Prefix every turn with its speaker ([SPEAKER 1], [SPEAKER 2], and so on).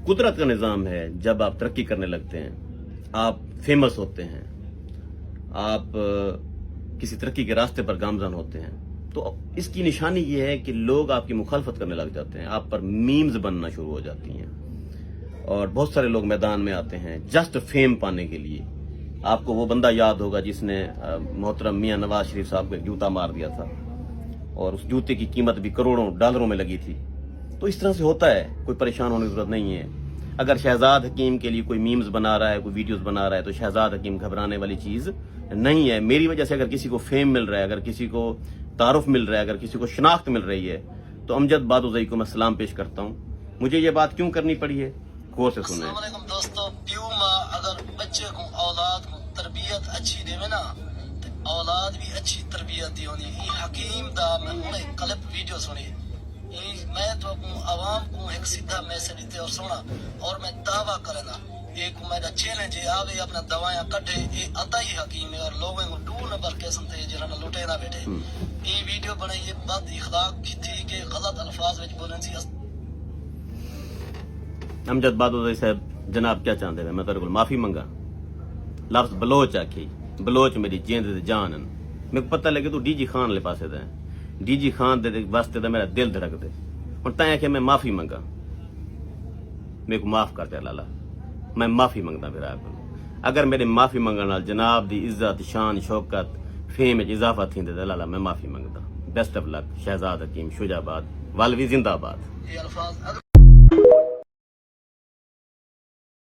[SPEAKER 1] قدرت کا نظام ہے، جب آپ ترقی کرنے لگتے ہیں، آپ فیمس ہوتے ہیں، آپ کسی ترقی کے راستے پر گامزن ہوتے ہیں، تو اس کی نشانی یہ ہے کہ لوگ آپ کی مخالفت کرنے لگ جاتے ہیں، آپ پر میمز بننا شروع ہو جاتی ہیں، اور بہت سارے لوگ میدان میں آتے ہیں جسٹ فیم پانے کے لیے۔ آپ کو وہ بندہ یاد ہوگا جس نے محترم میاں نواز شریف صاحب کو ایک جوتا مار دیا تھا، اور اس جوتے کی قیمت بھی کروڑوں ڈالروں میں لگی تھی۔ تو اس طرح سے ہوتا ہے، کوئی پریشان ہونے کی ضرورت نہیں ہے۔ اگر شہزاد حکیم کے لیے کوئی میمز بنا رہا ہے، کوئی ویڈیوز بنا رہا ہے، تو شہزاد حکیم گھبرانے والی چیز نہیں ہے۔ میری وجہ سے اگر کسی کو فیم مل رہا ہے، اگر کسی کو تعارف مل رہا ہے، اگر کسی کو شناخت مل رہی ہے، تو امجد بادوزئی کو میں سلام پیش کرتا ہوں۔ مجھے یہ بات کیوں کرنی پڑی ہے، غور سے سنیں۔
[SPEAKER 2] السلام علیکم دوستو، پیو ماں اگر بچے کو اولاد کو تربیت اچھی دے نا تو اولاد بھی اچھی تربیت دی ہونی۔ یہ حکیم دا میں ہنے کلپ ویڈیو سنی، میں تو عوام کو ایک سیدھا میسج دیتے اور سونا، اور میں دعویٰ کرنا ایک میرا چیلنج ہے، آوے اپنا دوائیاں کٹے، یہ عطا ہی حکیم ہے، اور لوگوں کو 2 نمبر قسم تھے جنہوں نے لٹے نہ بیٹھے۔ یہ ویڈیو بنائی یہ بد اخلاق کی تھی کہ غلط الفاظ وچ بولن سی۔
[SPEAKER 1] امجد بادوزئی صاحب، جناب کیا چاہتے ہیں؟ میں تیرے کو معافی منگا، لفظ بلوچ آکھی، بلوچ میری جیند دے جان ہیں۔ میرے کو پتہ لگے تو ڈی جی خان لے پاسے دے، ڈی جی خان دے واسطے دا میرا دل دھڑک دے، اور تائیں کہ میں معافی منگا، میرے کو معاف کر دے لالا، میں معافی منگتا پھر آپ کو۔ اگر میرے معافی منگن نال جناب دی عزت، شان، شوکت، فیم وچ اضافہ تھیندے تے لالا میں معافی منگتا۔ بیسٹ آف لک، شہزاد حکیم، شجاع آباد، والوی زندہ آباد۔
[SPEAKER 2] یہ الفاظ